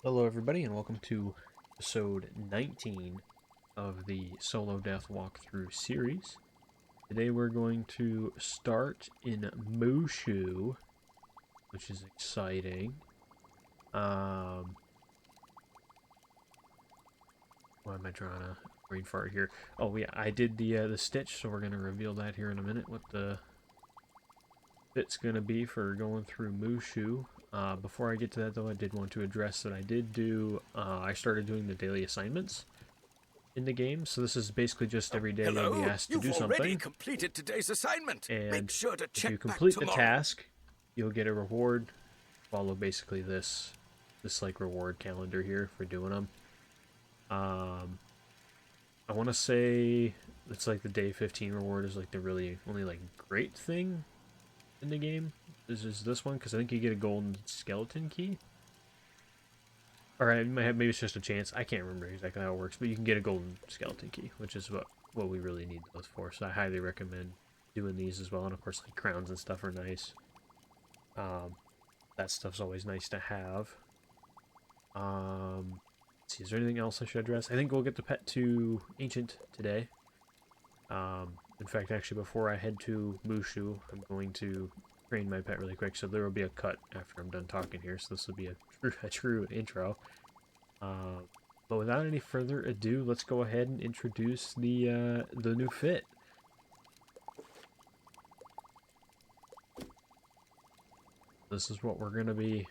Hello everybody and welcome to episode 19 of the Solo Death Walkthrough series. Today we're going to start in MOOSHU, which is exciting. Why am I drawing a brain fart here? Oh yeah, I did the stitch, so we're going to reveal that here in a minute, what the fit's going to be for going through MOOSHU. Before I get to that though, I did want to address that I started doing the daily assignments in the game. So this is basically just every day you'll be Hello? asked to You've do already something. completed today's assignment. Make And sure to if you check back complete the tomorrow. task, you'll get a reward. Follow basically this like reward calendar here for doing them. I want to say it's like the day 15 reward is like the really only like great thing in the game. Is this one, because I think you get a golden skeleton key. Or I might have, maybe it's just a chance. I can't remember exactly how it works, but you can get a golden skeleton key, which is what we really need those for. So I highly recommend doing these as well. And of course, like crowns and stuff are nice. That stuff's always nice to have. Let's see, is there anything else I should address? I think we'll get the pet to Ancient today. In fact, actually, before I head to MOOSHU, I'm going to train my pet really quick, so there will be a cut after I'm done talking here, so this will be a true intro. But without any further ado, let's go ahead and introduce the new fit. This is what we're going to be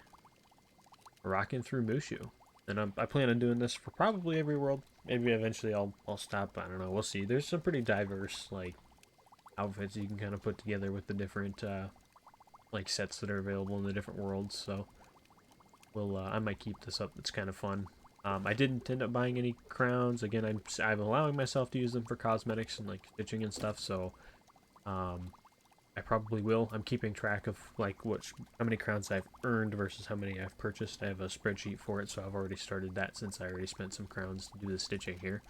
rocking through MOOSHU. And I plan on doing this for probably every world. Maybe eventually I'll stop. I don't know. We'll see. There's some pretty diverse like outfits you can kind of put together with the different like sets that are available in the different worlds. So I might keep this up. It's kind of fun. I didn't end up buying any crowns. Again, I'm allowing myself to use them for cosmetics and like stitching and stuff. So I probably will. I'm keeping track of like how many crowns I've earned versus how many I've purchased. I have a spreadsheet for it, so I've already started that since I already spent some crowns to do the stitching here.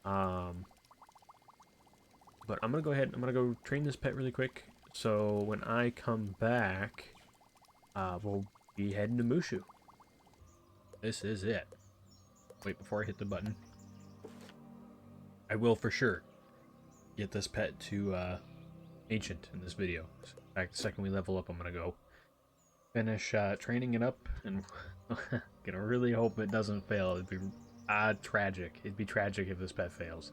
But I'm gonna go ahead. I'm gonna go train this pet really quick. So when I come back, we'll be heading to MOOSHU. This is it. Wait, before I hit the button, I will for sure get this pet to Ancient in this video. In fact, the second we level up, I'm gonna go finish training it up, and gonna really hope it doesn't fail. It'd be tragic. It'd be tragic if this pet fails.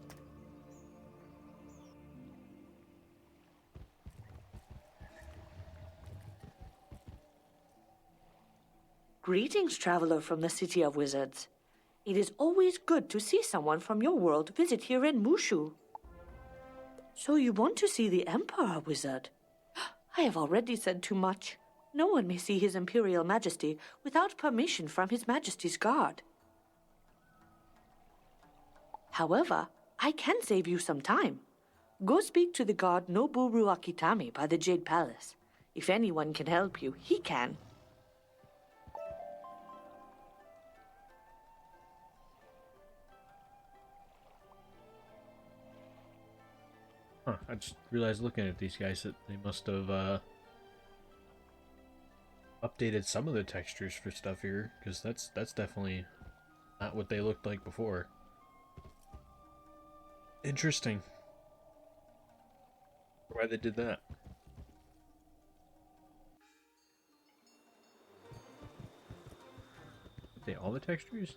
Greetings, traveler from the City of Wizards. It is always good to see someone from your world visit here in MOOSHU. So you want to see the Emperor, Wizard? I have already said too much. No one may see His Imperial Majesty without permission from His Majesty's Guard. However, I can save you some time. Go speak to the guard Noboru Akitami by the Jade Palace. If anyone can help you, he can. Huh, I just realized looking at these guys that they must have updated some of the textures for stuff here, because that's definitely not what they looked like before. Interesting. Why they did that. They all the textures?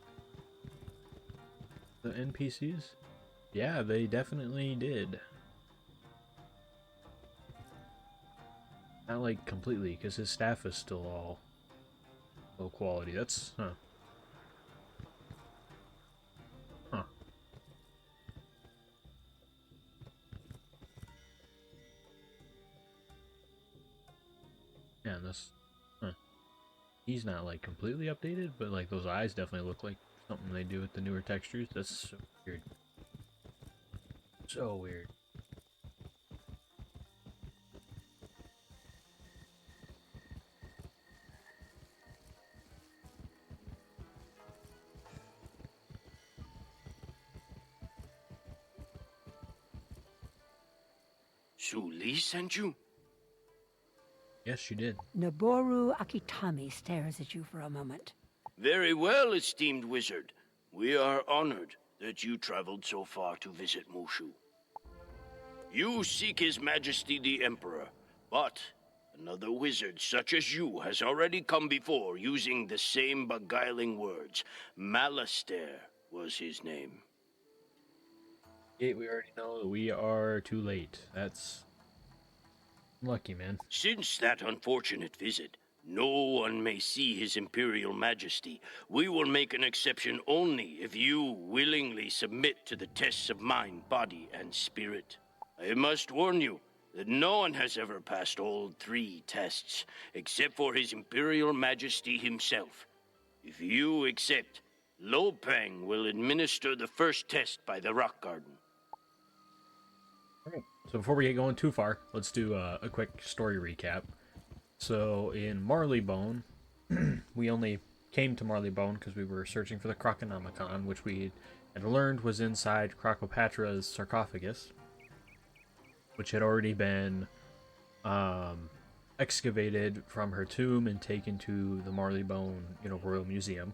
The NPCs? Yeah, they definitely did. Not like completely, because his staff is still all low quality. That's huh. Yeah, this he's not like completely updated, but like those eyes definitely look like something they do with the newer textures. That's so weird. So weird. Su Li sent you? Yes, she did. Noboru Akitami stares at you for a moment. Very well, esteemed wizard. We are honored that you traveled so far to visit MOOSHU. You seek His Majesty the Emperor, but another wizard such as you has already come before using the same beguiling words. Malastair was his name. Yeah, we already know that we are too late. That's lucky, man. Since that unfortunate visit, no one may see His Imperial Majesty. We will make an exception only if you willingly submit to the tests of mind, body, and spirit. I must warn you that no one has ever passed all 3 tests, except for His Imperial Majesty himself. If you accept, Lopang will administer the first test by the rock garden. Alright, so before we get going too far, let's do a quick story recap. So in Marleybone, we only came to Marleybone because we were searching for the Croconomicon, which we had learned was inside Crocopatra's sarcophagus, which had already been excavated from her tomb and taken to the Marleybone, Royal Museum.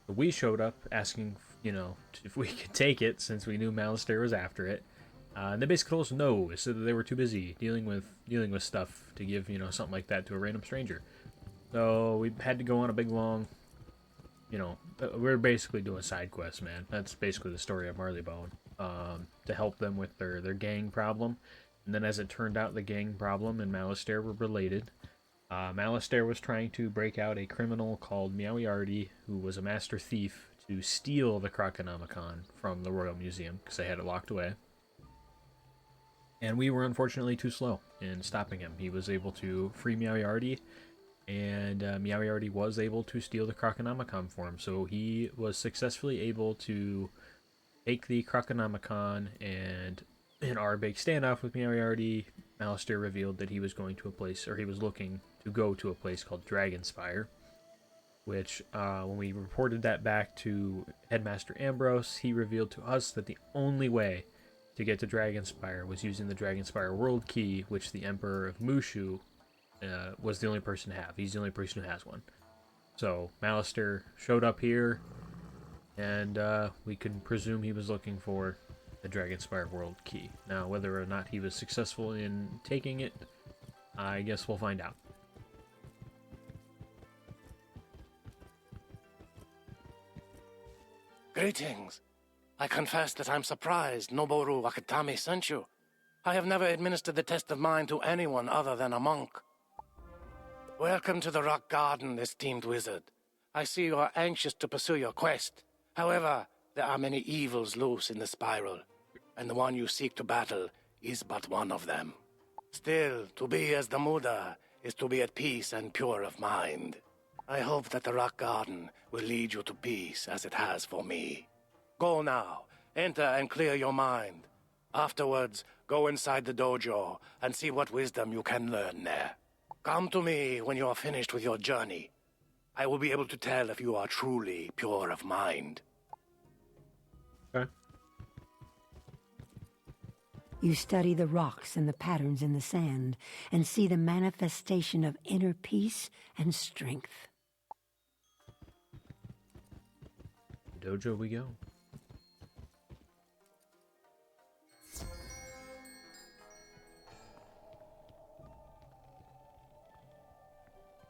So we showed up asking, if we could take it since we knew Malastair was after it. And they basically told us no, so that they were too busy dealing with stuff to give, something like that to a random stranger. So we had to go on a big long, we're basically doing side quests, man. That's basically the story of Marleybone, to help them with their gang problem. And then as it turned out, the gang problem and Malastair were related. Malastair was trying to break out a criminal called Meowiarty, who was a master thief, to steal the Croconomicon from the Royal Museum, because they had it locked away. And we were unfortunately too slow in stopping him. He was able to free Meowiarty, and Meowiarty was able to steal the Croconomicon for him. So he was successfully able to take the Croconomicon, and in our big standoff with Meowiarty, Malastair revealed that he was going to a place, or he was looking to go to a place called Dragonspire, which when we reported that back to Headmaster Ambrose, he revealed to us that the only way to get to Dragonspire was using the Dragonspire World Key, which the Emperor of MOOSHU was the only person to have. He's the only person who has one. So Malastair showed up here, and we can presume he was looking for the Dragonspire World Key. Now, whether or not he was successful in taking it, I guess we'll find out. Greetings. I confess that I'm surprised Noboru Wakatami sent you. I have never administered the test of mind to anyone other than a monk. Welcome to the Rock Garden, esteemed wizard. I see you are anxious to pursue your quest. However, there are many evils loose in the spiral, and the one you seek to battle is but one of them. Still, to be as the Muda is to be at peace and pure of mind. I hope that the Rock Garden will lead you to peace as it has for me. Go now, enter and clear your mind. Afterwards, go inside the dojo and see what wisdom you can learn there. Come to me when you are finished with your journey. I will be able to tell if you are truly pure of mind. Okay. You study the rocks and the patterns in the sand and see the manifestation of inner peace and strength. Dojo we go.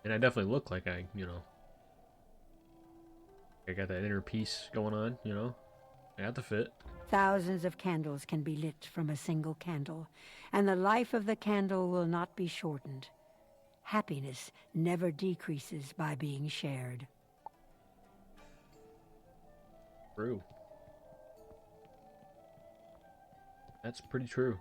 And I definitely look like I got that inner peace going on, I got the fit. Thousands of candles can be lit from a single candle, and the life of the candle will not be shortened. Happiness never decreases by being shared. True. That's pretty true.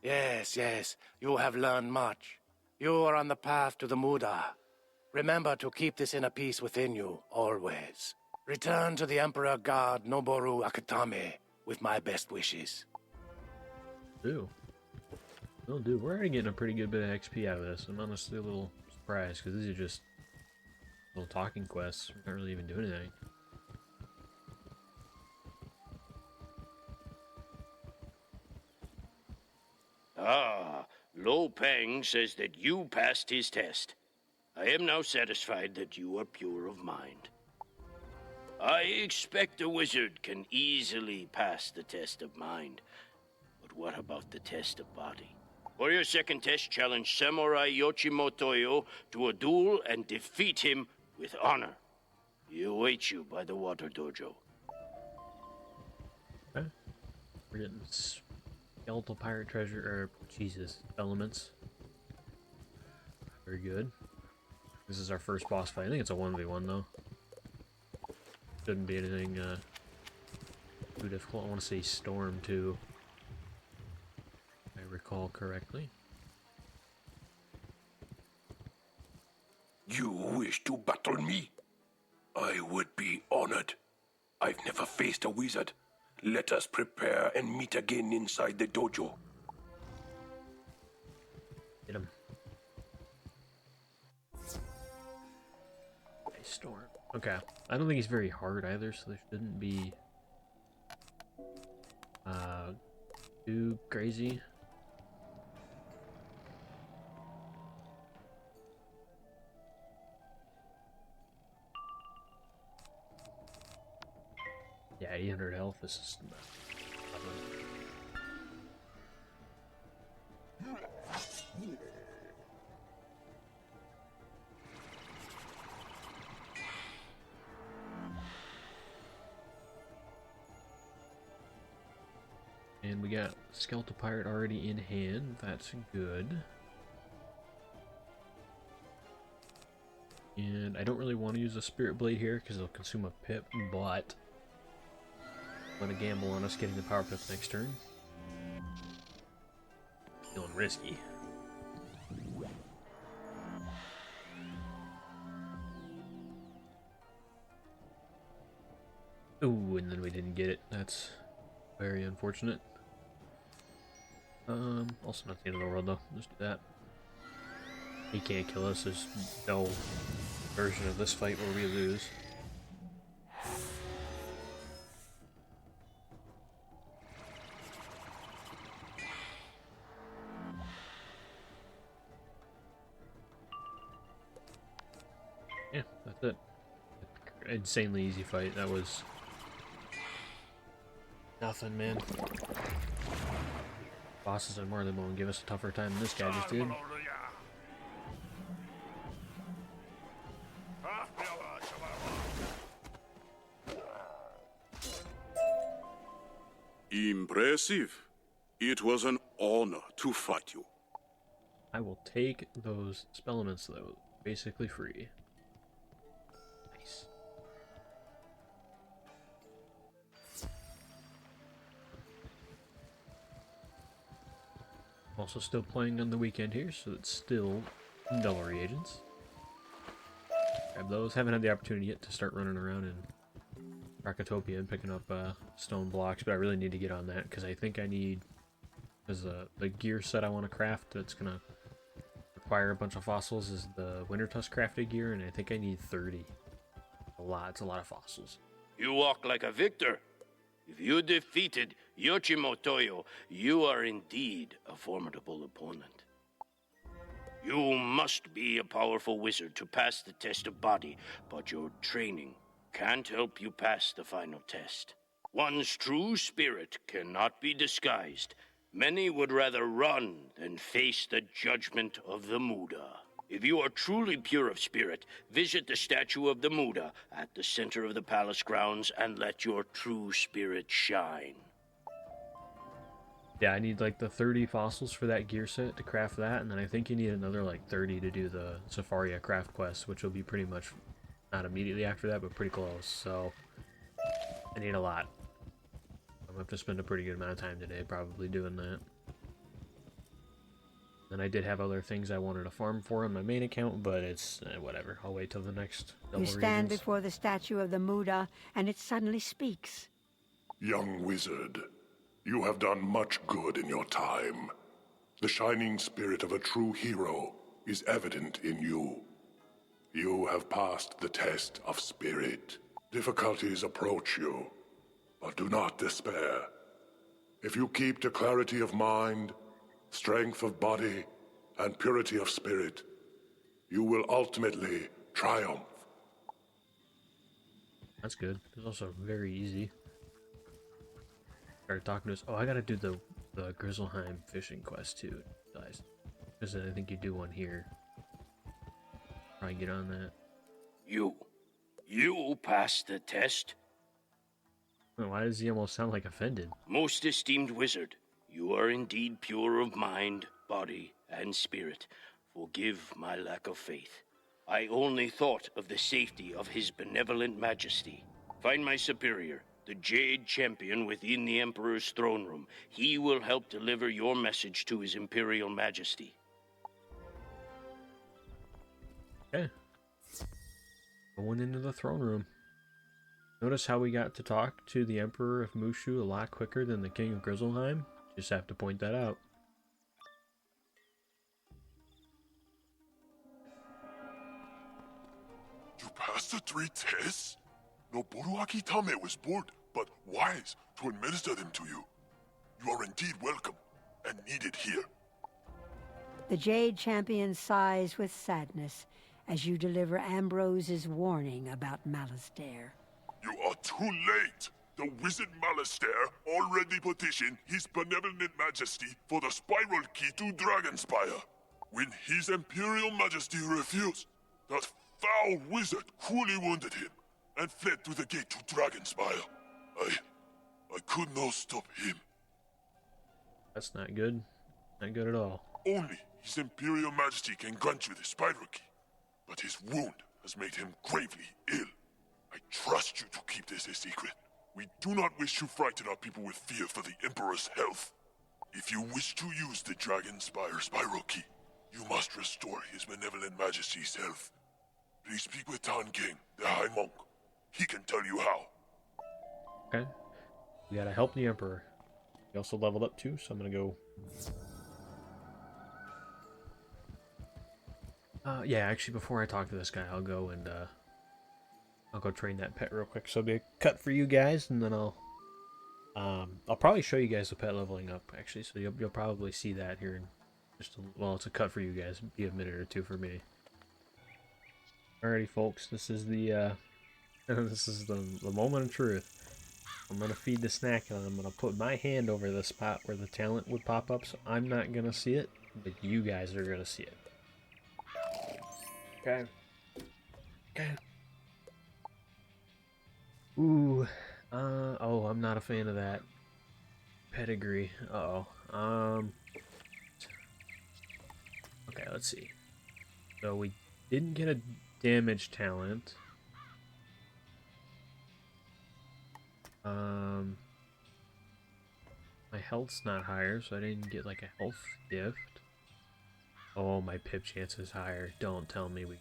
Yes, you have learned much. You are on the path to the Muda. Remember to keep this inner peace within you, always. Return to the Emperor God Noboru Akatame with my best wishes. We're already getting a pretty good bit of XP out of this. I'm honestly a little surprised, because these are just little talking quests. We're not really even doing anything. Lo Peng says that you passed his test. I am now satisfied that you are pure of mind. I expect a wizard can easily pass the test of mind. But what about the test of body? For your second test, challenge Samurai Yoshimo Toyo to a duel and defeat him with honor. He awaits you by the water dojo. Okay. We're getting skeletal pirate treasure, or Jesus, elements. Very good. This is our first boss fight. I think it's a 1v1 though. Shouldn't be anything too difficult. I want to say Storm too, if I recall correctly. You wish to battle me? I would be honored. I've never faced a wizard. Let us prepare and meet again inside the dojo. Hit him. Okay, Storm. Okay. I don't think he's very hard either, so there shouldn't be too crazy. Yeah, 800 health. This is not and we got Skeletal Pirate already in hand. That's good. And I don't really want to use a Spirit Blade here because it'll consume a pip, but I'm gonna gamble on us getting the power pip next turn. Feeling risky. Ooh, and then we didn't get it. That's very unfortunate. Also not the end of the world though. Let's do that. He can't kill us. There's no version of this fight where we lose. Yeah, that's it. Insanely easy fight. That was nothing, man. Bosses are more than willing to give us a tougher time than this guy just did. Impressive. It was an honor to fight you. I will take those spell elements though, basically free. Nice. Also still playing on the weekend here, so it's still double reagents. Grab those. Haven't had the opportunity yet to start running around in Rakatopia and picking up stone blocks, but I really need to get on that because I think I need, because the gear set I want to craft that's going to require a bunch of fossils is the Winter Tusk crafted gear, and I think I need 30. It's a lot of fossils. You walk like a victor. If you defeated Yoshimo Toyo, you are indeed a formidable opponent. You must be a powerful wizard to pass the test of body, but your training can't help you pass the final test. One's true spirit cannot be disguised. Many would rather run than face the judgment of the Muda. If you are truly pure of spirit, visit the statue of the Muda at the center of the palace grounds and let your true spirit shine. Yeah, I need like the 30 fossils for that gear set to craft that, and then I think you need another like 30 to do the Safaria craft quest, which will be pretty much not immediately after that, but pretty close. So I need a lot. I'm gonna have to spend a pretty good amount of time today probably doing that. And I did have other things I wanted to farm for on my main account, but it's whatever. I'll wait till the next double You stand regions. before the statue of the Muda, and it suddenly speaks. Young wizard, you have done much good in your time. The shining spirit of a true hero is evident in you. You have passed the test of spirit. Difficulties approach you, but do not despair. If you keep to clarity of mind, strength of body, and purity of spirit, you will ultimately triumph. That's good. It's also very easy. Start talking to us. Oh, I gotta do the Grizzleheim fishing quest too, guys. Because I think you do one here. Probably get on that. You passed the test? Why does he almost sound like offended? Most esteemed wizard, you are indeed pure of mind, body, and spirit. Forgive my lack of faith. I only thought of the safety of his benevolent majesty. Find my superior, the Jade Champion within the Emperor's throne room. He will help deliver your message to his Imperial Majesty. Okay. Going into the throne room. Notice how we got to talk to the Emperor of MOOSHU a lot quicker than the King of Grizzleheim? Just have to point that out. You passed the 3 tests? Noboru Akitame was bold, but wise to administer them to you. You are indeed welcome, and needed here. The Jade Champion sighs with sadness as you deliver Ambrose's warning about Malastare. You are too late! The Wizard Malastare already petitioned His Benevolent Majesty for the Spiral Key to Dragonspire. When His Imperial Majesty refused, that foul wizard cruelly wounded him and fled through the gate to Dragonspire. I could not stop him. That's not good. Not good at all. Only His Imperial Majesty can grant you the Spiral Key, but his wound has made him gravely ill. I trust you to keep this a secret. We do not wish to frighten our people with fear for the Emperor's health. If you wish to use the Dragonspire Spiral Key, you must restore His Benevolent Majesty's health. Please speak with Tan King, the High Monk. He can tell you how. Okay. We gotta help the Emperor. He also leveled up too, so I'm gonna go... yeah, actually, before I talk to this guy, I'll go and, I'll go train that pet real quick. So it'll be a cut for you guys, and then I'll probably show you guys the pet leveling up, actually. So you'll probably see that here in just well, it's a cut for you guys. It'll be a minute or two for me. Alrighty, folks. This is the this is the moment of truth. I'm gonna feed the snack, and I'm gonna put my hand over the spot where the talent would pop up. So I'm not gonna see it, but you guys are gonna see it. Okay. Okay. Ooh. Oh, I'm not a fan of that. Pedigree. Uh-oh. Okay, let's see. So we didn't get a damage talent. My health's not higher, so I didn't get like a health gift. Oh, my pip chance is higher. Don't tell me we...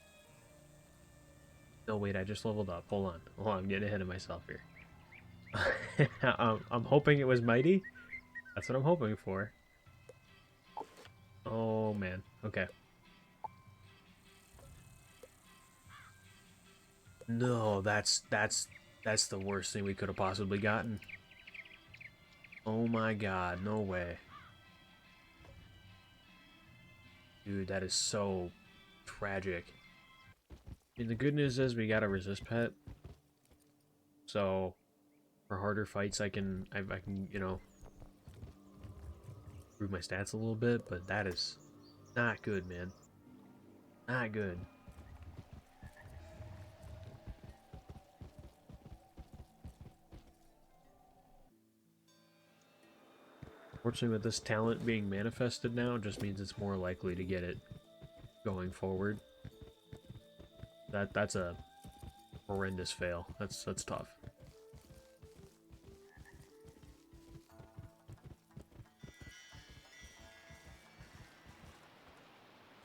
No, wait, I just leveled up. Hold on, I'm getting ahead of myself here. I'm hoping it was mighty. That's what I'm hoping for. Oh, man. Okay. No, that's the worst thing we could have possibly gotten. Oh my god, no way. Dude, that is so tragic. And the good news is we got a resist pet. So for harder fights I can you know, improve my stats a little bit, but that is not good, man. Not good. Fortunately, with this talent being manifested now, it just means it's more likely to get it going forward. That's a horrendous fail. That's tough.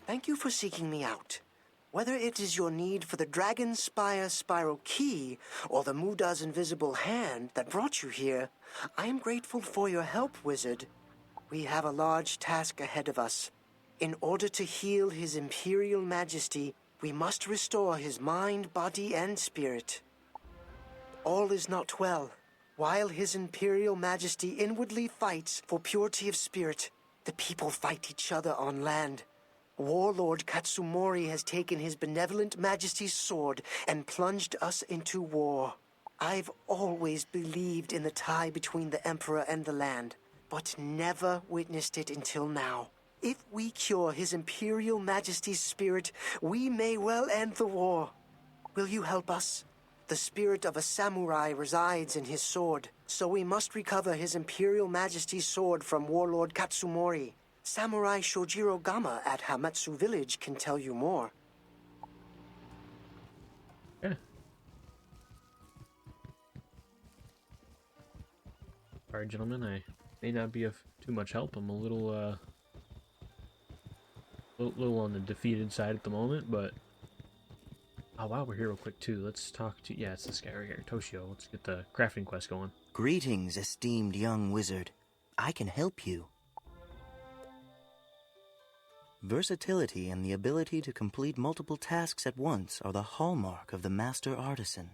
Thank you for seeking me out. Whether it is your need for the Dragonspire Spiral Key or the Muda's invisible hand that brought you here, I am grateful for your help, Wizard. We have a large task ahead of us. In order to heal His Imperial Majesty, we must restore his mind, body, and spirit. All is not well. While His Imperial Majesty inwardly fights for purity of spirit, the people fight each other on land. Warlord Katsumori has taken his benevolent majesty's sword and plunged us into war. I've always believed in the tie between the Emperor and the land, but never witnessed it until now. If we cure his Imperial Majesty's spirit, we may well end the war. Will you help us? The spirit of a samurai resides in his sword, so we must recover his Imperial Majesty's sword from Warlord Katsumori. Samurai Shojiro Gama at Hamatsu Village can tell you more. Yeah. Alright, gentlemen, I may not be of too much help. I'm a little on the defeated side at the moment, but... Oh, wow, we're here real quick, too. Let's talk to... Yeah, it's this guy right here, Toshio. Let's get the crafting quest going. Greetings, esteemed young wizard. I can help you. Versatility and the ability to complete multiple tasks at once are the hallmark of the master artisan.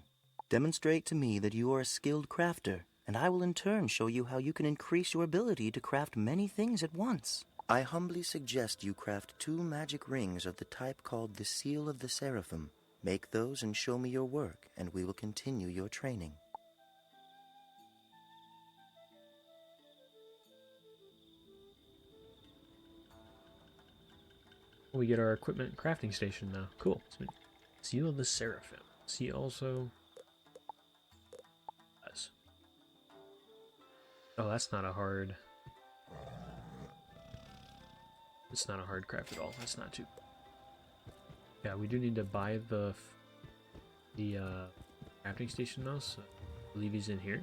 Demonstrate to me that you are a skilled crafter, and I will in turn show you how you can increase your ability to craft many things at once. I humbly suggest you craft 2 magic rings of the type called the Seal of the Seraphim. Make those and show me your work, and we will continue your training. We get our equipment crafting station now. Cool. So, Seal of the Seraphim. See also... Does. Oh, that's not a hard... It's not a hard craft at all. That's not too... Yeah, we do need to buy the crafting station though, so I believe he's in here.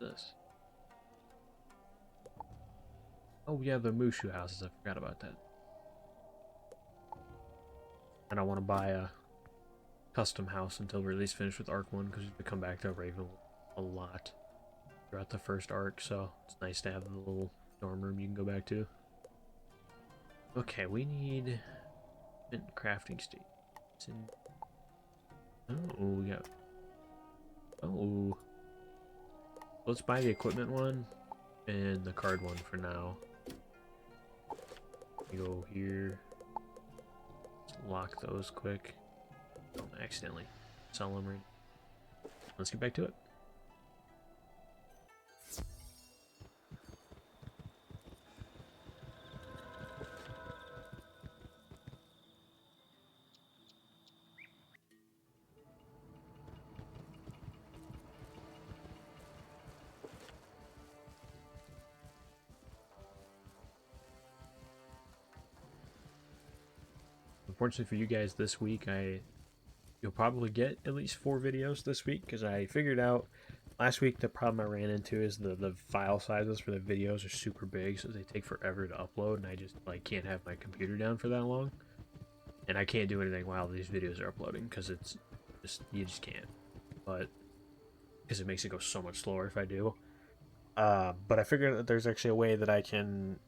This. Oh yeah, the MOOSHU houses. I forgot about that. And I want to buy a custom house until we're at least finished with Arc 1 because we have to come back to Raven a lot throughout the first arc, so it's nice to have the little dorm room you can go back to. Okay, we need a crafting station. Oh, we got... Oh. Let's buy the equipment one and the card one for now. We go here. Let's lock those quick. Don't accidentally sell them. Let's get back to it. Unfortunately for you guys this week, you'll probably get at least 4 videos this week because I figured out last week the problem I ran into is the file sizes for the videos are super big, so they take forever to upload, and I just can't have my computer down for that long, and I can't do anything while these videos are uploading because it's just you just can't, but because it makes it go so much slower if I do. But I figured that there's actually a way that I can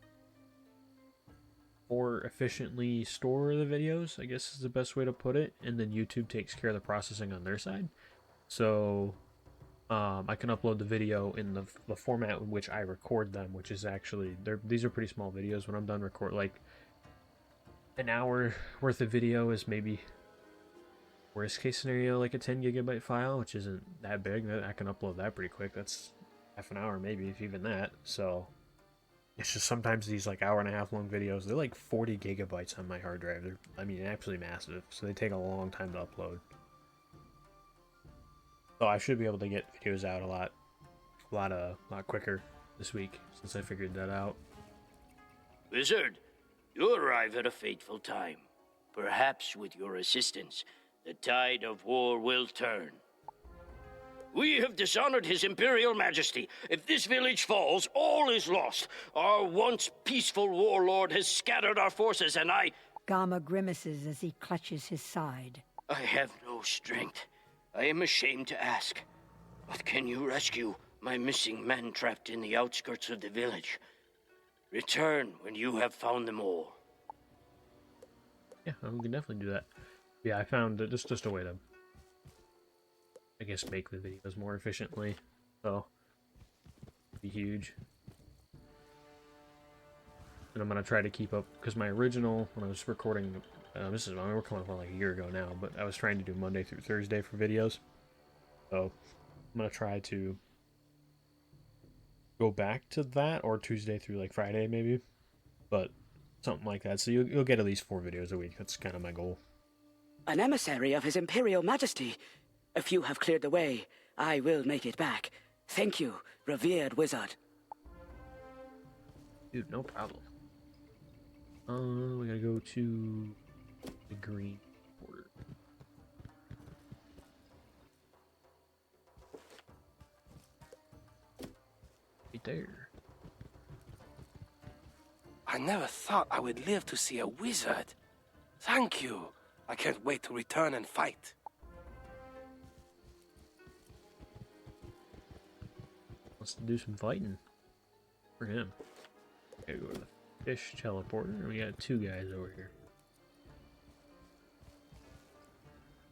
more efficiently store the videos, I guess is the best way to put it, and then YouTube takes care of the processing on their side. So I can upload the video in the format in which I record them, which is actually these are pretty small videos. When I'm done record, like an hour worth of video is maybe worst case scenario like a 10 gigabyte file, which isn't that big. I can upload that pretty quick. That's half an hour maybe, if even that. So it's just sometimes these hour-and-a-half long videos, they're like 40 gigabytes on my hard drive. They're, I mean, absolutely massive. So they take a long time to upload. So I should be able to get videos out a lot quicker this week since I figured that out. Wizard, you arrive at a fateful time. Perhaps with your assistance, the tide of war will turn. We have dishonored His Imperial Majesty. If this village falls, all is lost. Our once peaceful warlord has scattered our forces, and Gama grimaces as he clutches his side. I have no strength. I am ashamed to ask. But can you rescue my missing men trapped in the outskirts of the village? Return when you have found them all. Yeah, we can definitely do that. Yeah, I found it's just a way to guess, make the videos more efficiently. So, it'd be huge. And I'm gonna try to keep up, because my original, when I was recording, we're coming up on like a year ago now, but I was trying to do Monday through Thursday for videos. So I'm gonna try to go back to that, or Tuesday through like Friday maybe, but something like that. So you'll get at least 4 videos a week. That's kind of my goal. An emissary of His Imperial Majesty. If you have cleared the way, I will make it back. Thank you, revered wizard. Dude, no problem. We gotta go to the green border. Right there. I never thought I would live to see a wizard. Thank you. I can't wait to return and fight. Let's do some fighting for him. Gotta go to the fish teleporter, and we got 2 guys over here.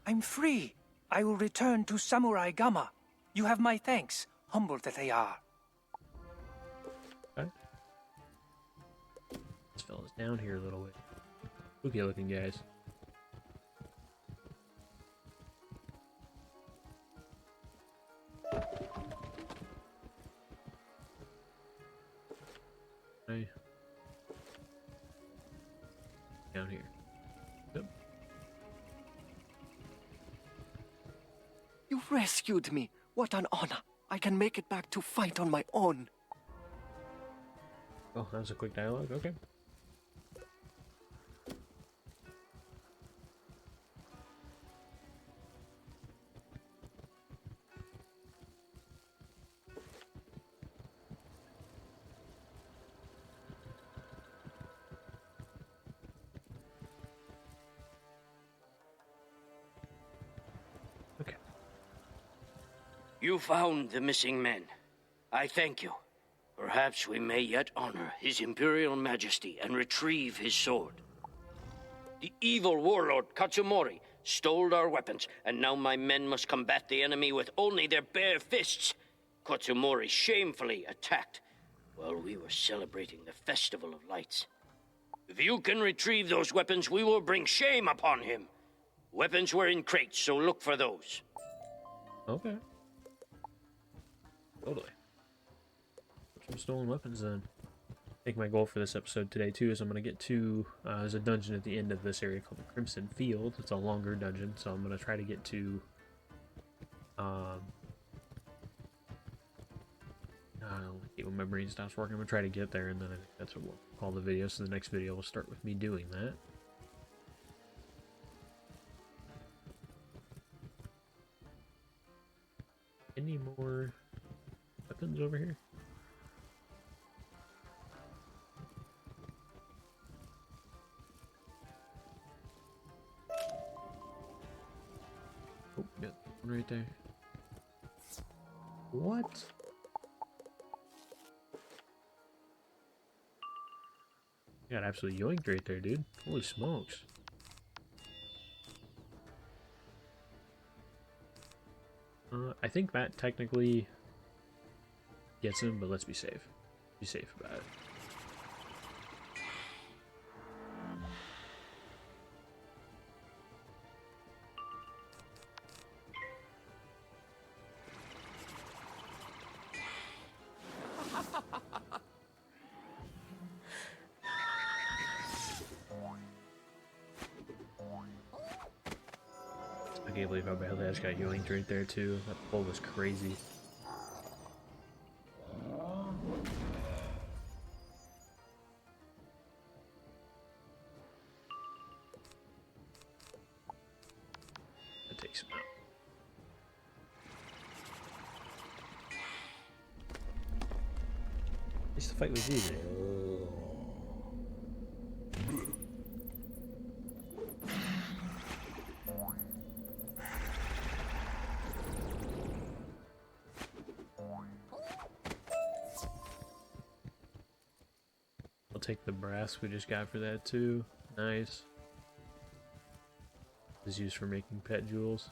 I'm free. I will return to Samurai Gama. You have my thanks, humble that they are. Okay. This fella's down here a little bit. Spooky looking guys. Hey. Down here. Yep. You rescued me. What an honor. I can make it back to fight on my own. Oh, that was a quick dialogue. Okay. Okay. You found the missing men. I thank you. Perhaps we may yet honor His Imperial Majesty and retrieve his sword. The evil warlord Katsumori stole our weapons, and now my men must combat the enemy with only their bare fists. Katsumori shamefully attacked while we were celebrating the Festival of Lights. If you can retrieve those weapons, we will bring shame upon him. Weapons were in crates, so look for those. Okay. Totally. Some stolen weapons then. I think my goal for this episode today too is I'm going to get to, there's a dungeon at the end of this area called the Crimson Field. It's a longer dungeon, so I'm going to try to get to, when my brain stops working, I'm going to try to get there, and then I think that's what we'll call the video, so the next video will start with me doing that. Any more weapons over here? Oh, got one right there. What? You got absolutely yoinked right there, dude. Holy smokes. I think that technically gets him, but let's be safe. Be safe about it. I can't believe how badly I just got yoinked right there too. That pull was crazy. That takes him out. At least the fight was easy. I'll take the brass we just got for that too. Nice. This is used for making pet jewels.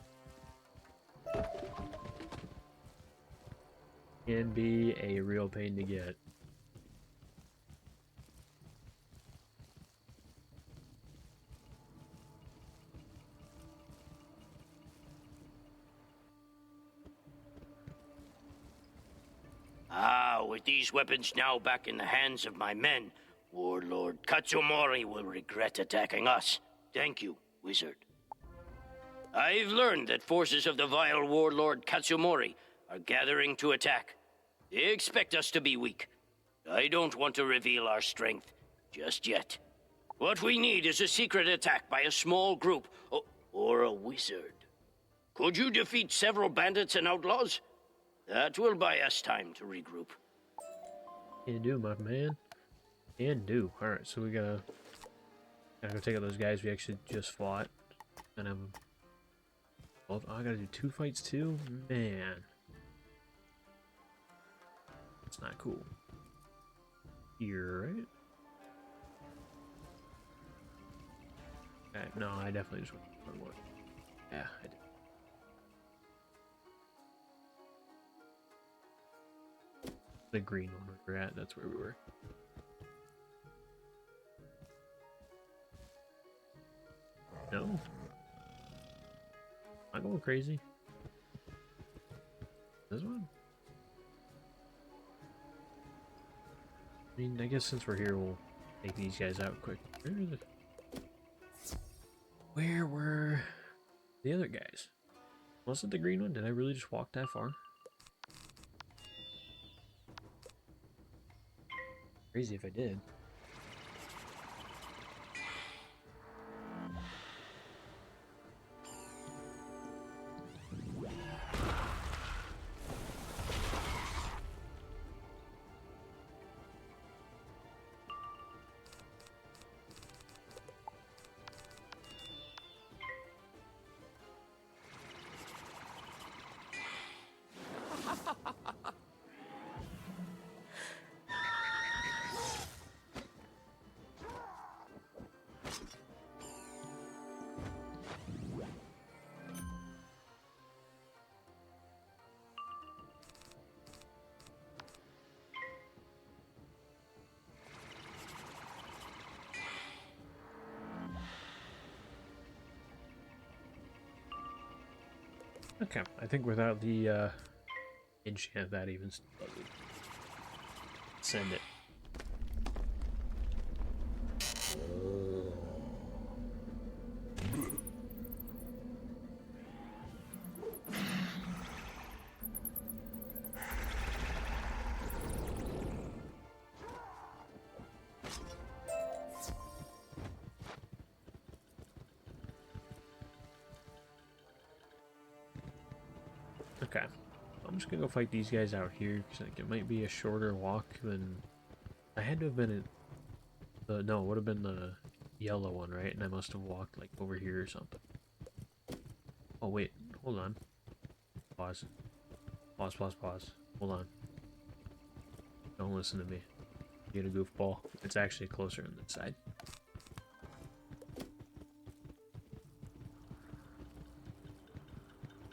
Can be a real pain to get. Ah, with these weapons now back in the hands of my men, Warlord Katsumori will regret attacking us. Thank you, Wizard. I've learned that forces of the vile Warlord Katsumori are gathering to attack. They expect us to be weak. I don't want to reveal our strength just yet. What we need is a secret attack by a small group, or a wizard. Could you defeat several bandits and outlaws? That will buy us time to regroup. Can do, my man. Can do. Alright, so we gotta go take out those guys we actually just fought. And oh, I gotta do 2 fights too? Man. That's not cool. You're right. Okay, no, I definitely just went for one. Yeah, I did. The green one where we're at, that's where we were. No. Am I going crazy? This one? I mean, I guess since we're here, we'll take these guys out quick. Where were the other guys? Was it the green one? Did I really just walk that far? Crazy if I did. Okay, I think without the enchant that even doesn't send it. Okay, I'm just gonna go fight these guys out here because like, it might be a shorter walk than I had to have been at the no, it would have been the yellow one, right? And I must have walked like over here or something. Oh wait, hold on. Pause. Pause, pause, pause. Hold on. Don't listen to me. You get a goofball. It's actually closer on this side.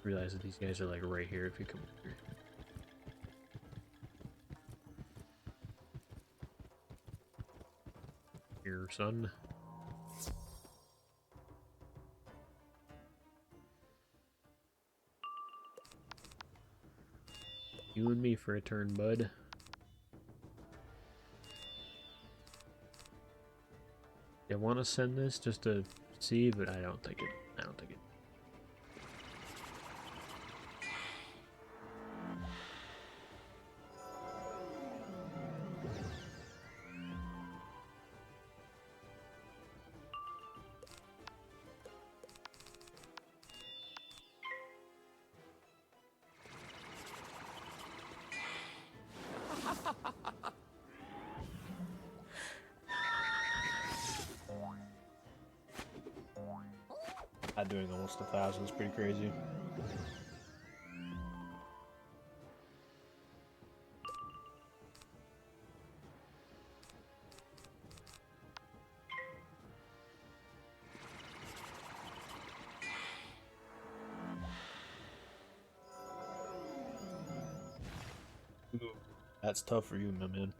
Realize that these guys are like right here if you come over here, son. You and me for a turn, bud. I want to send this just to see, but I don't think it. Doing almost 1,000 is pretty crazy. That's tough for you, my man.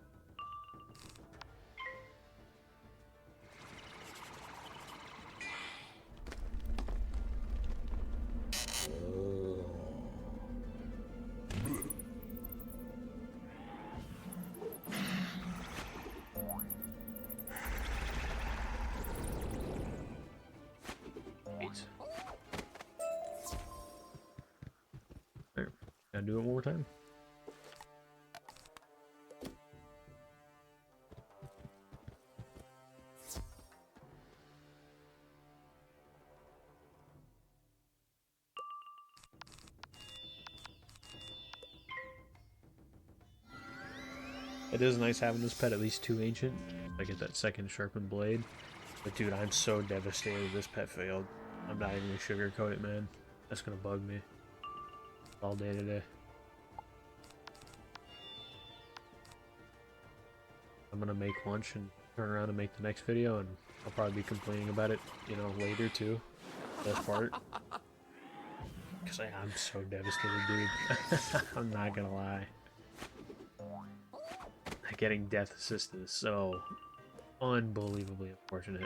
There. Gotta do it one more time. It is nice having this pet at least 2 ancient. I get that second sharpened blade. But dude, I'm so devastated this pet failed. I'm not even gonna sugarcoat it, man. That's gonna bug me all day today. I'm gonna make lunch and turn around and make the next video, and I'll probably be complaining about it, you know, later too. This part. Because I'm so devastated, dude. I'm not gonna lie. Getting death assisted is so unbelievably unfortunate.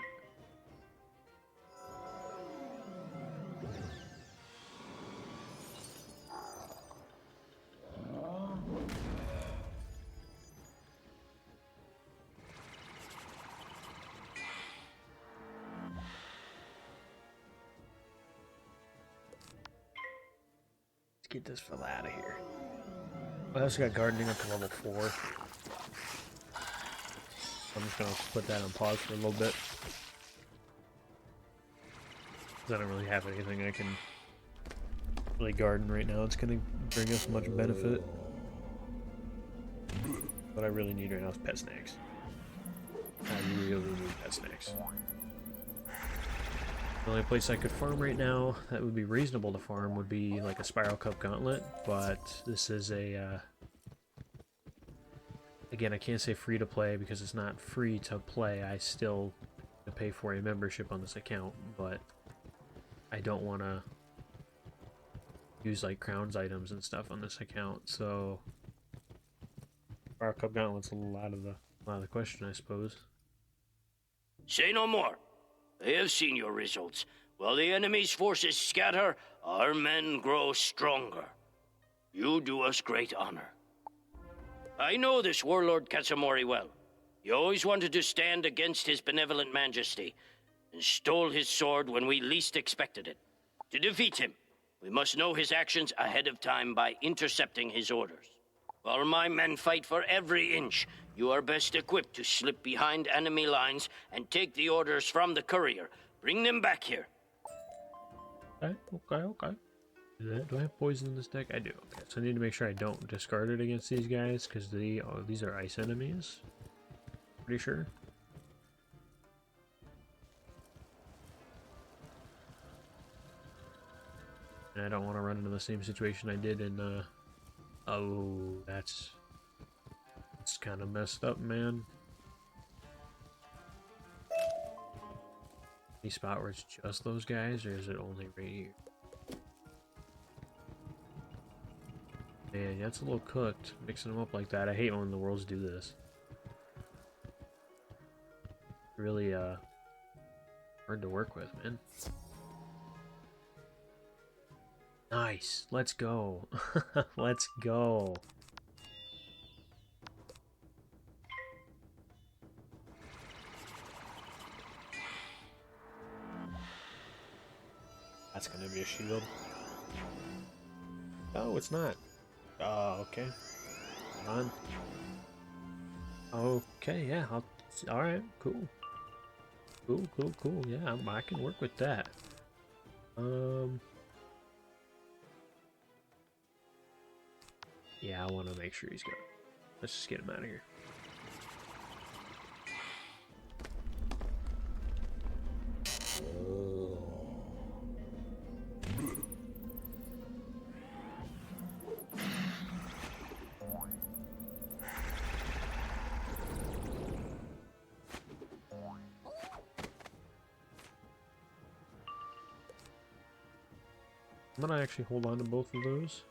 Let's get this fella out of here. I also got gardening up to level 4. I'm just gonna put that on pause for a little bit. Because I don't really have anything I can really garden right now. It's gonna bring us much benefit. What I really need right now is pet snacks. I really need pet snacks. The only place I could farm right now that would be reasonable to farm would be like a Spiral Cup Gauntlet, but this is a again, I can't say free to play because it's not free to play. I still pay for a membership on this account, but I don't want to use like crowns items and stuff on this account. So, Spiral Cup Gauntlet's a lot of the question, I suppose. Say no more. I have seen your results. While the enemy's forces scatter, our men grow stronger. You do us great honor. I know this warlord Katsamori well. He always wanted to stand against his benevolent majesty, and stole his sword when we least expected it. To defeat him, we must know his actions ahead of time by intercepting his orders. While my men fight for every inch, you are best equipped to slip behind enemy lines and take the orders from the courier. Bring them back here. Okay. Do I have poison in this deck? I do. Okay, so I need to make sure I don't discard it against these guys, because these are ice enemies. Pretty sure. And I don't want to run into the same situation I did in, oh, that's kind of messed up, man. Any spot where it's just those guys, or is it only right here? Man, that's a little cooked, mixing them up like that. I hate when the worlds do this. Really, hard to work with, man. Nice, let's go. Let's go. That's gonna be a shield. Oh, it's not. Oh, okay. Hold on. Okay, yeah. Alright, cool. Cool. Yeah, I can work with that. Yeah, I want to make sure he's good. Let's just get him out of here. I'm gonna actually hold on to both of those.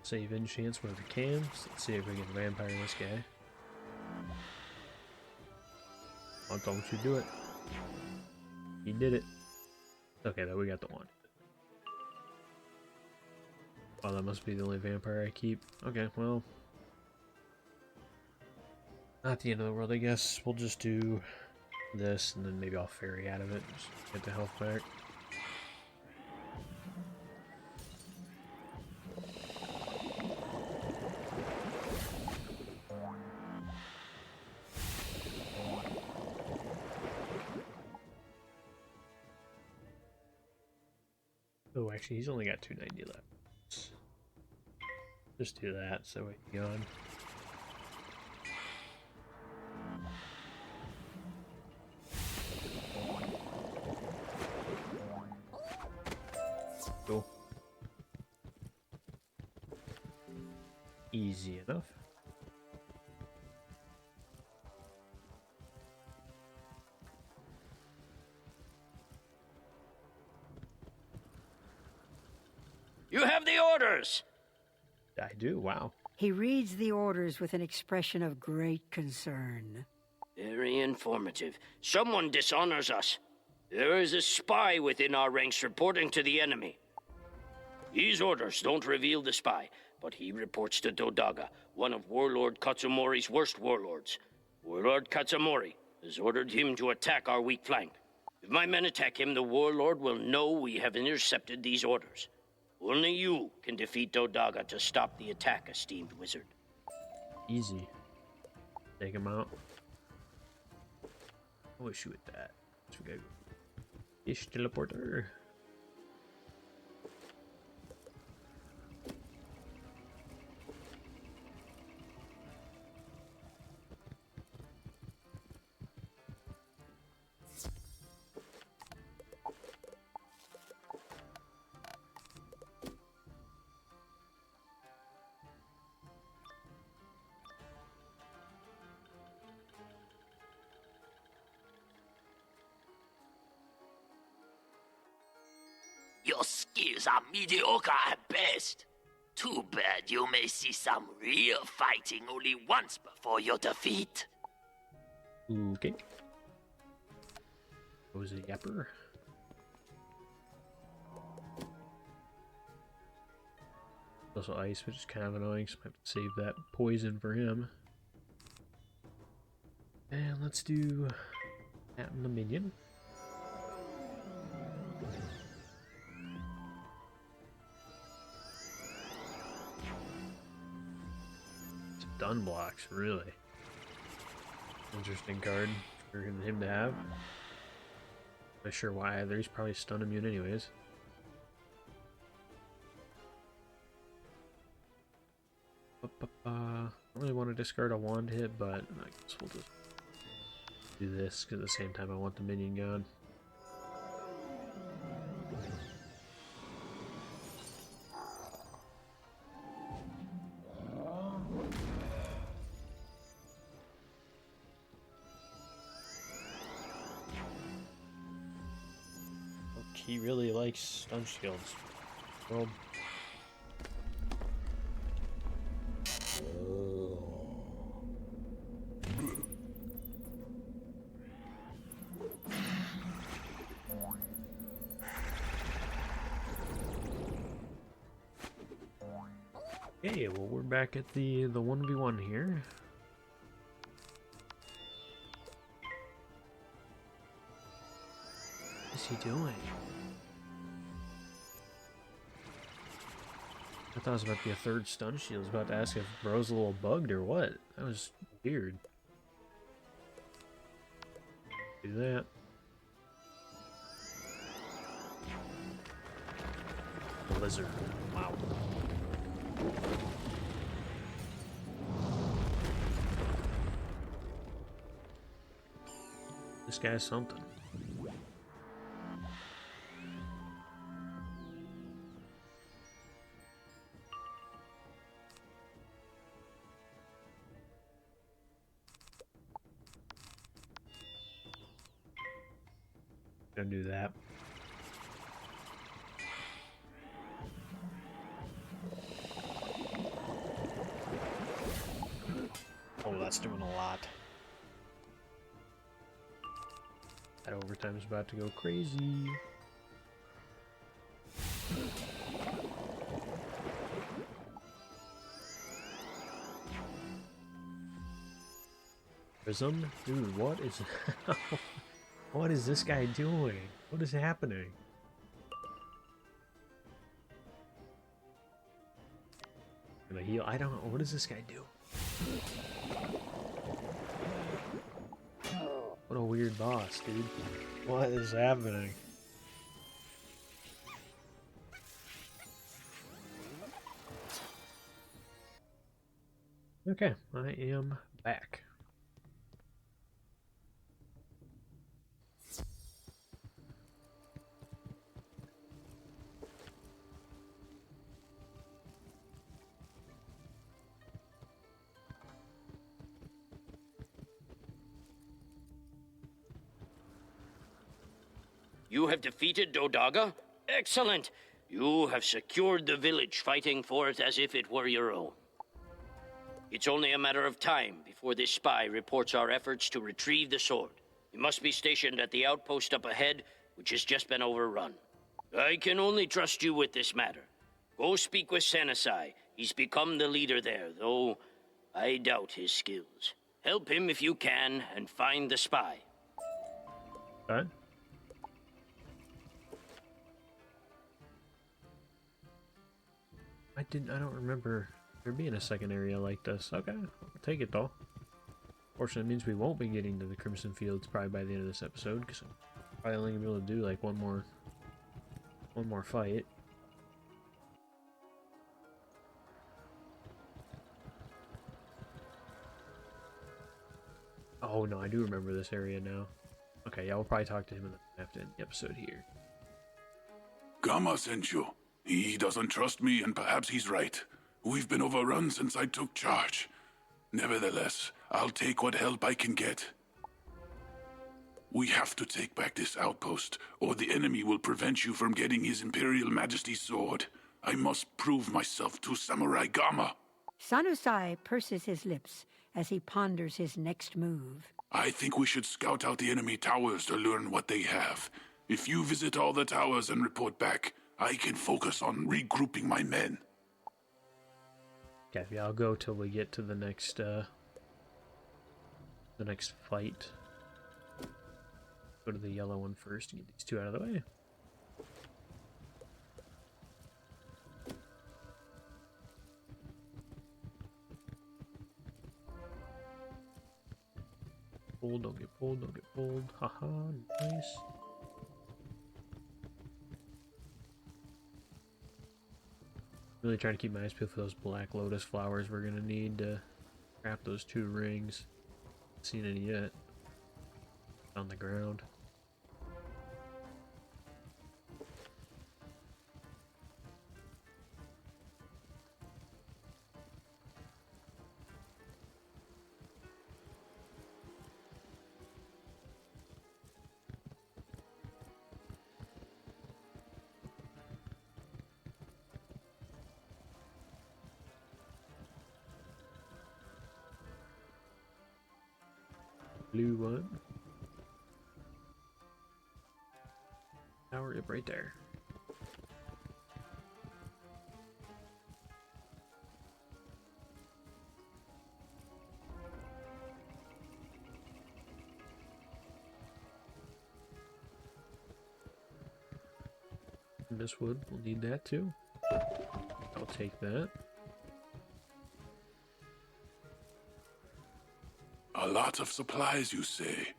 Save in chance where we can. So let's see if we can vampire this guy. Oh, don't you do it. He did it. Okay, then we got the one. Oh, that must be the only vampire I keep. Okay, well. Not the end of the world, I guess. We'll just do this, and then maybe I'll ferry out of it. Just get the health back. Oh, actually, he's only got 290 left. Just do that so we can go on. Cool. Easy enough. You have the orders! I do, wow. He reads the orders with an expression of great concern. Very informative. Someone dishonors us. There is a spy within our ranks reporting to the enemy. These orders don't reveal the spy, but he reports to Do-Daga, one of Warlord Katsumori's worst warlords. Warlord Katsumori has ordered him to attack our weak flank. If my men attack him, the Warlord will know we have intercepted these orders. Only you can defeat Do-Daga to stop the attack, esteemed wizard. Easy. Take him out. I wish you with that. So we gotta go. Ish teleporter. Your skills are mediocre at best. Too bad you may see some real fighting only once before your defeat. Okay. What was it, Yapper? Also ice, which is kind of annoying, so I have to save that poison for him. And let's do that and the minion. Stun blocks, really. Interesting card for him to have. Not sure why either, he's probably stun immune anyways. I don't really want to discard a wand hit, but I guess we'll just do this because at the same time I want the minion gone. He really likes stun shields. Well, okay, well we're back at the 1v1 here. What's he doing? I thought it was about to be a third stun shield. I was about to ask if bro's a little bugged or what. That was weird. Do that. Blizzard. Wow. This guy's something. Gonna do that. Oh, that's doing a lot. That overtime is about to go crazy. Prism? Dude, what is... what is this guy doing? What is happening? Gonna heal? I don't know. What does this guy do? What a weird boss, dude. What is happening? Okay, I am back. You have defeated Do-Daga? Excellent! You have secured the village, fighting for it as if it were your own. It's only a matter of time before this spy reports our efforts to retrieve the sword. He must be stationed at the outpost up ahead, which has just been overrun. I can only trust you with this matter. Go speak with Senasai. He's become the leader there, though I doubt his skills. Help him if you can, and find the spy. Alright. I don't remember there being a second area like this. Okay, I'll take it though. Fortunately, it means we won't be getting to the Crimson Fields probably by the end of this episode, because I'm probably only gonna be able to do like one more fight. Oh no, I do remember this area now. Okay, yeah, we'll probably talk to him after the episode here. Gamma sent you. He doesn't trust me, and perhaps he's right. We've been overrun since I took charge. Nevertheless, I'll take what help I can get. We have to take back this outpost, or the enemy will prevent you from getting His Imperial Majesty's sword. I must prove myself to Samurai Gamma. Sanusai purses his lips as he ponders his next move. I think we should scout out the enemy towers to learn what they have. If you visit all the towers and report back, I can focus on regrouping my men. Okay, yeah, I'll go till we get to the next fight. Go to the yellow one first to get these two out of the way. Pulled, don't get pulled, don't get pulled. Haha, nice. Really trying to keep my eyes peeled for those black lotus flowers we're gonna need to craft those 2 rings. Haven't seen any yet. On the ground. Blue one. Tower up right there. And this wood, we'll need that too. I'll take that. A lot of supplies, you say?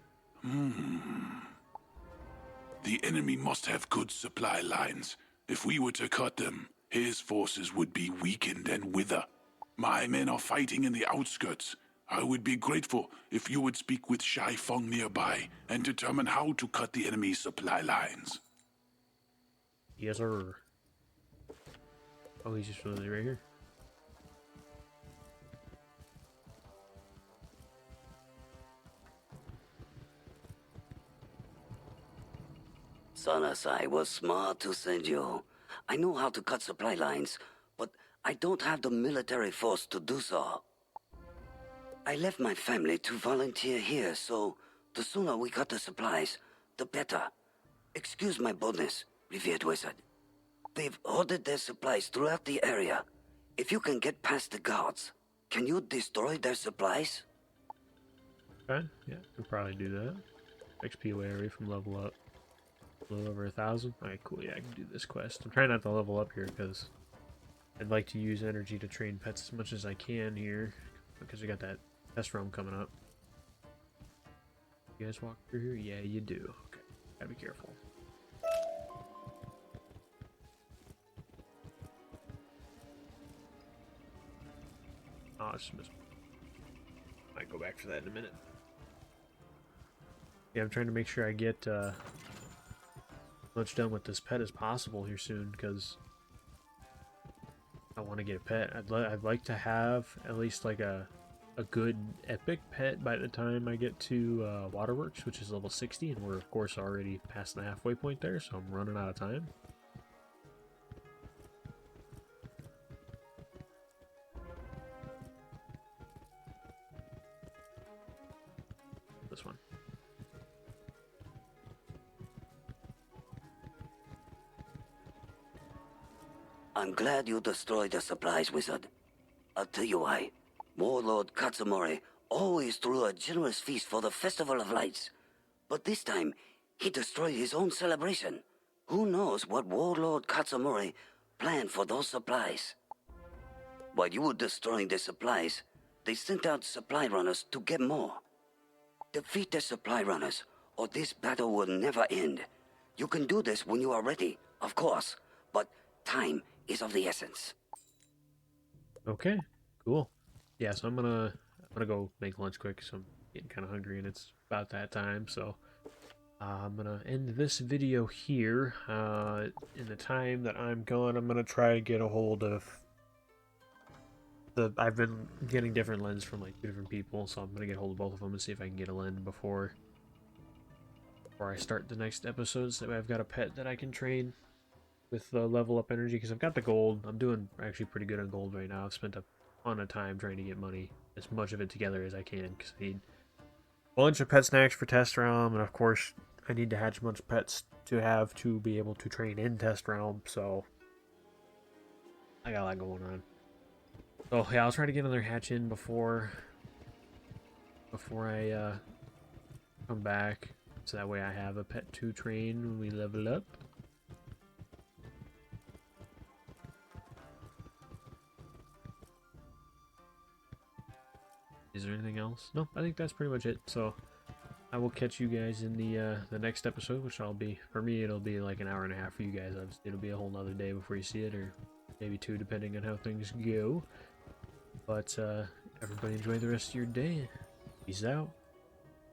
The enemy must have good supply lines. If we were to cut them, his forces would be weakened and wither. My men are fighting in the outskirts. I would be grateful if you would speak with Shai Feng nearby and determine how to cut the enemy's supply lines. Yes, sir. Oh, he's just really right here. Sanasai was smart to send you. I know how to cut supply lines, but I don't have the military force to do so. I left my family to volunteer here, so the sooner we got the supplies, the better. Excuse my boldness, revered wizard. They've hoarded their supplies throughout the area. If you can get past the guards, can you destroy their supplies? Okay, yeah, I could probably do that. XP away array from level up. A little over 1,000. Alright, cool, yeah, I can do this quest. I'm trying not to level up here because I'd like to use energy to train pets as much as I can here. Because we got that test realm coming up. You guys walk through here? Yeah, you do. Okay, gotta be careful. Oh, I just missed. Might go back for that in a minute. Yeah, I'm trying to make sure I get as much done with this pet as possible here soon, because I want to get a pet. I'd like to have at least like a good epic pet by the time I get to Waterworks, which is level 60, and we're of course already past the halfway point there, so I'm running out of time. This one. I'm glad you destroyed the supplies, wizard. I'll tell you why. Warlord Katsumori always threw a generous feast for the Festival of Lights. But this time, he destroyed his own celebration. Who knows what Warlord Katsumori planned for those supplies? While you were destroying the supplies, they sent out supply runners to get more. Defeat the supply runners, or this battle will never end. You can do this when you are ready, of course, but time is of the essence. Okay, cool. Yeah, so I'm gonna go make lunch quick, so I'm getting kind of hungry, and it's about that time. So I'm gonna end this video here. In the time that I'm gone, I'm gonna try to get a hold of I've been getting different lens from like 2 different people, so I'm gonna get a hold of both of them and see if I can get a lens before I start the next episode. So I've got a pet that I can train with the level up energy, because I've got the gold. I'm doing actually pretty good on gold right now. I've spent a ton of time trying to get money, as much of it together as I can, because I need a bunch of pet snacks for test realm, and of course I need to hatch a bunch of pets to be able to train in test realm, so I got a lot going on. So yeah, I'll try to get another hatch in before I come back, so that way I have a pet to train when we level up. Is there anything else? No, I think that's pretty much it. So I will catch you guys in the next episode, which I'll be, for me, it'll be like an hour and a half. For you guys, it'll be a whole nother day before you see it, or maybe 2, depending on how things go. But everybody enjoy the rest of your day. Peace out.